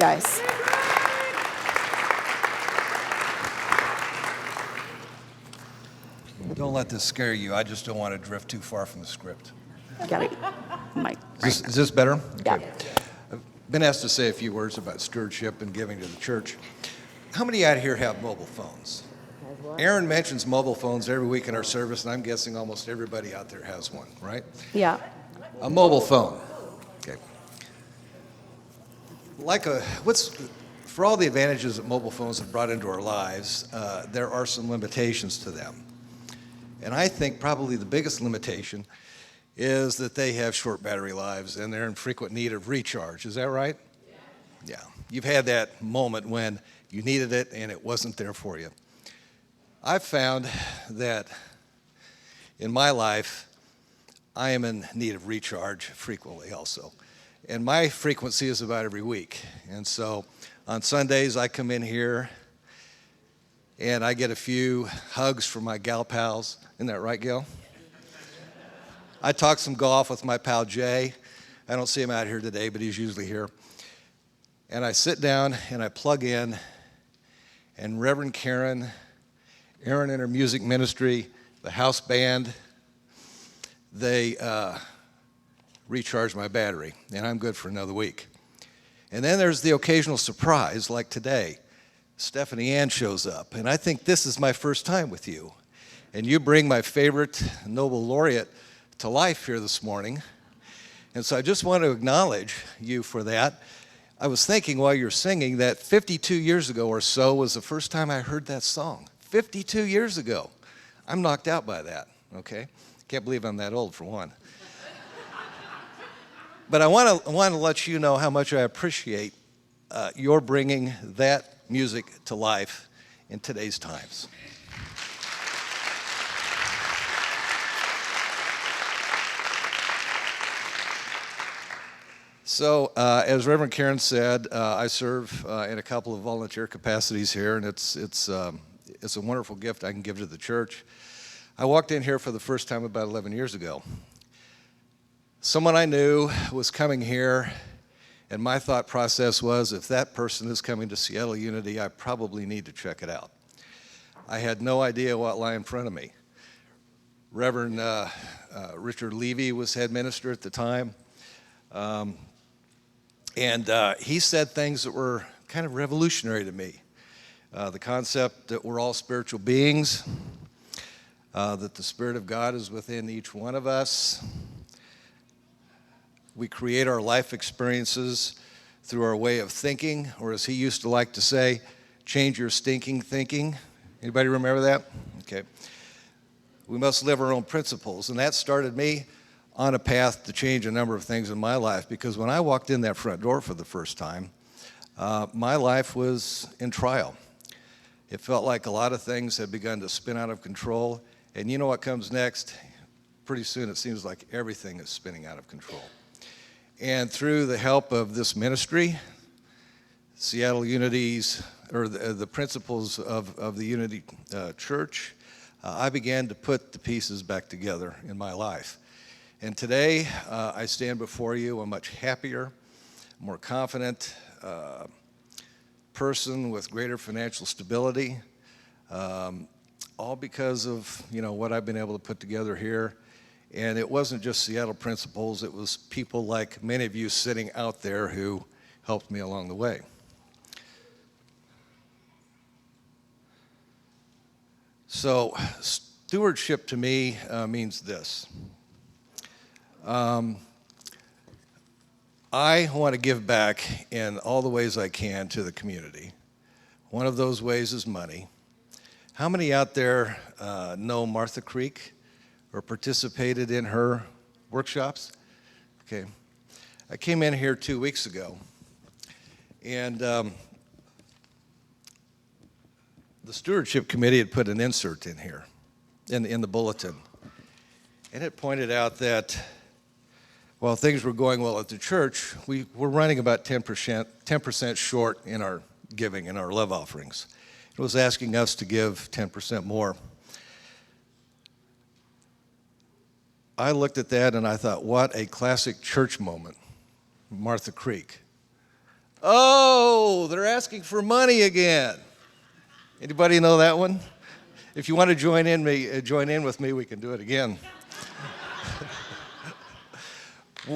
guys. Don't let this scare you. I just don't want to drift too far from the script. Got it. Mike. Is this better? Yeah. Okay. I've been asked to say a few words about stewardship and giving to the church. How many out here have mobile phones? Aaron mentions mobile phones every week in our service, and I'm guessing almost everybody out there has one, right? Yeah. A mobile phone. Okay. For all the advantages that mobile phones have brought into our lives, there are some limitations to them. And I think probably the biggest limitation is that they have short battery lives and they're in frequent need of recharge. Is that right? Yeah. You've had that moment when you needed it and it wasn't there for you. I've found that in my life, I am in need of recharge frequently also. And my frequency is about every week. And so on Sundays, I come in here and I get a few hugs from my gal pals. Isn't that right, Gail? I talk some golf with my pal Jay. I don't see him out here today, but he's usually here. And I sit down and I plug in, and Reverend Karen, Aaron and her music ministry, the house band, they recharge my battery, and I'm good for another week. And then there's the occasional surprise, like today. Stephanie Ann shows up, and I think this is my first time with you. And you bring my favorite Nobel laureate to life here this morning. And so I just want to acknowledge you for that. I was thinking while you're singing that 52 years ago or so was the first time I heard that song. 52 years ago. I'm knocked out by that, okay? Can't believe I'm that old, for one. But I want to let you know how much I appreciate your bringing that music to life in today's times. So, as Reverend Karen said, I serve in a couple of volunteer capacities here, and it's a wonderful gift I can give to the church. I walked in here for the first time about 11 years ago. Someone I knew was coming here, and my thought process was, if that person is coming to Seattle Unity, I probably need to check it out. I had no idea what lay in front of me. Reverend Richard Levy was head minister at the time, and he said things that were kind of revolutionary to me. The concept that we're all spiritual beings, that the Spirit of God is within each one of us. We create our life experiences through our way of thinking, or as he used to like to say, change your stinking thinking. Anybody remember that? Okay. We must live our own principles, and that started me on a path to change a number of things in my life, because when I walked in that front door for the first time, my life was in trial. It felt like a lot of things had begun to spin out of control, and you know what comes next? Pretty soon it seems like everything is spinning out of control. And through the help of this ministry, Seattle Unity's, or the principles of the Unity Church, I began to put the pieces back together in my life. And today, I stand before you a much happier, more confident person with greater financial stability, all because of what I've been able to put together here. And it wasn't just Seattle principles, it was people like many of you sitting out there who helped me along the way. So stewardship to me means this. I want to give back in all the ways I can to the community. One of those ways is money. How many out there know Martha Creek or participated in her workshops? Okay. I came in here 2 weeks ago, and the stewardship committee had put an insert in here, in the bulletin. And it pointed out that while things were going well at the church, we were running about 10% short in our giving, in our love offerings. It was asking us to give 10% more. I looked at that and I thought, what a classic church moment, Martha Creek. Oh, they're asking for money again. Anybody know that one? If you want to join in with me, we can do it again.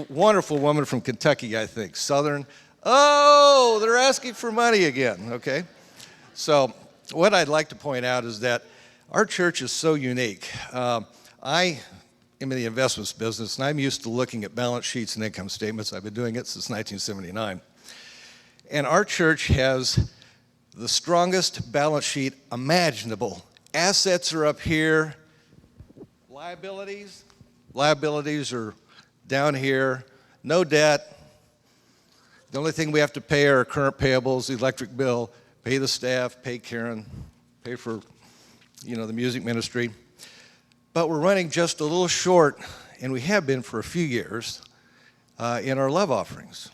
Wonderful woman from Kentucky, I think, Southern. Oh, they're asking for money again, okay? So what I'd like to point out is that our church is so unique. I am in the investments business, and I'm used to looking at balance sheets and income statements. I've been doing it since 1979. And our church has the strongest balance sheet imaginable. Assets are up here. Liabilities are down here. No debt. The only thing we have to pay are our current payables, the electric bill, pay the staff, pay Karen, pay for, the music ministry. But we're running just a little short, and we have been for a few years, in our love offerings.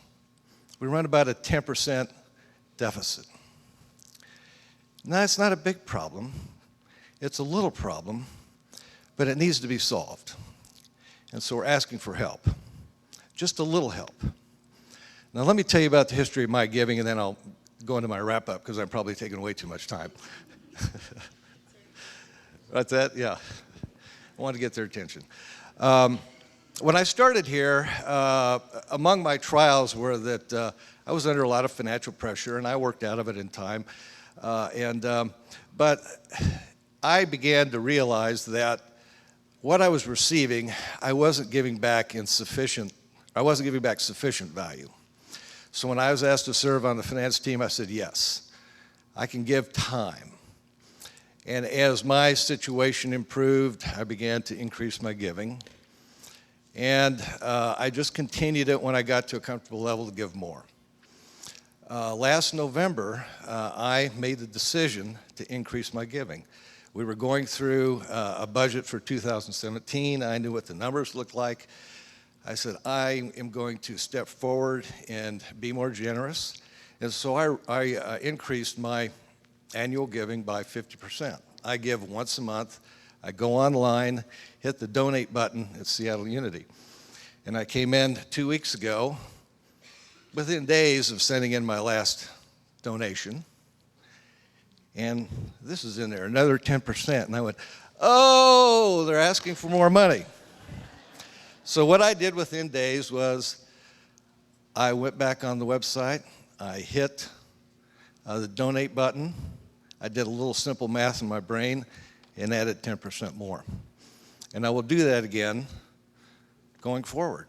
We run about a 10% deficit. Now, it's not a big problem. It's a little problem, but it needs to be solved. And so we're asking for help, just a little help. Now, let me tell you about the history of my giving, and then I'll go into my wrap-up because I'm probably taking way too much time. What's that? Yeah. I wanted to get their attention. When I started here, among my trials were that I was under a lot of financial pressure, and I worked out of it in time. But I began to realize that what I was receiving, I wasn't giving back sufficient value. So when I was asked to serve on the finance team, I said, yes, I can give time. And as my situation improved, I began to increase my giving. And I just continued it when I got to a comfortable level to give more. Last November, I made the decision to increase my giving. We were going through a budget for 2017. I knew what the numbers looked like. I said, I am going to step forward and be more generous. And so I increased my annual giving by 50%. I give once a month. I go online, hit the donate button at Seattle Unity. And I came in 2 weeks ago, within days of sending in my last donation. And this is in there, another 10%. And I went, oh, they're asking for more money. So what I did within days was I went back on the website, I hit the donate button, I did a little simple math in my brain and added 10% more. And I will do that again going forward.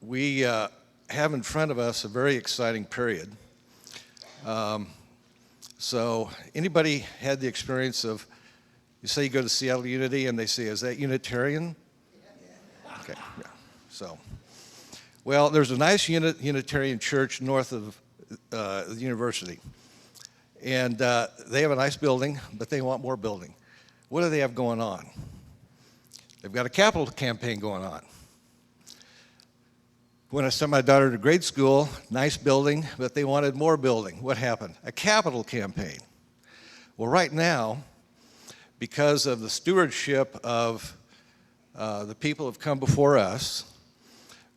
We have in front of us a very exciting period. So anybody had the experience of, you say you go to Seattle Unity and they say, is that Unitarian? Okay, yeah. So, well, there's a nice Unitarian church north of the university. And they have a nice building, but they want more building. What do they have going on? They've got a capital campaign going on. When I sent my daughter to grade school, nice building, but they wanted more building. What happened? A capital campaign. Well, right now, because of the stewardship of the people who have come before us,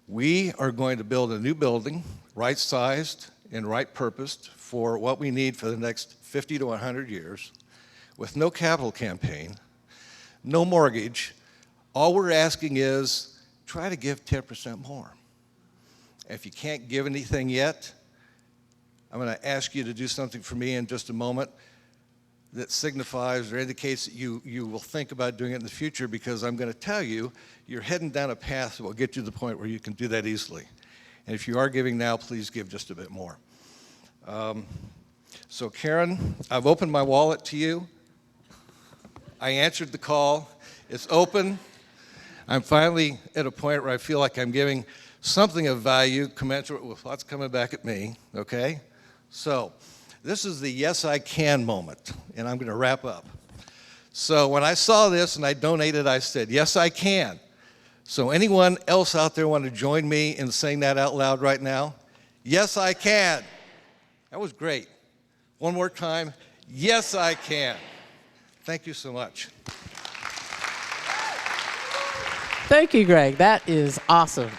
we are going to build a new building, right-sized and right-purposed for what we need for the next 50 to 100 years, with no capital campaign, no mortgage. All we're asking is try to give 10% more. If you can't give anything yet, I'm going to ask you to do something for me in just a moment that signifies or indicates that you will think about doing it in the future, because I'm going to tell you you're heading down a path that will get you to the point where you can do that easily. And if you are giving now, please give just a bit more. So Karen, I've opened my wallet to you. I answered the call. It's open. I'm finally at a point where I feel like I'm giving something of value commensurate with what's coming back at me, okay? So this is the yes I can moment, and I'm going to wrap up. So when I saw this and I donated, I said, yes I can. So anyone else out there want to join me in saying that out loud right now? Yes I can. That was great. One more time, yes I can. Thank you so much. Thank you, Greg. That is awesome.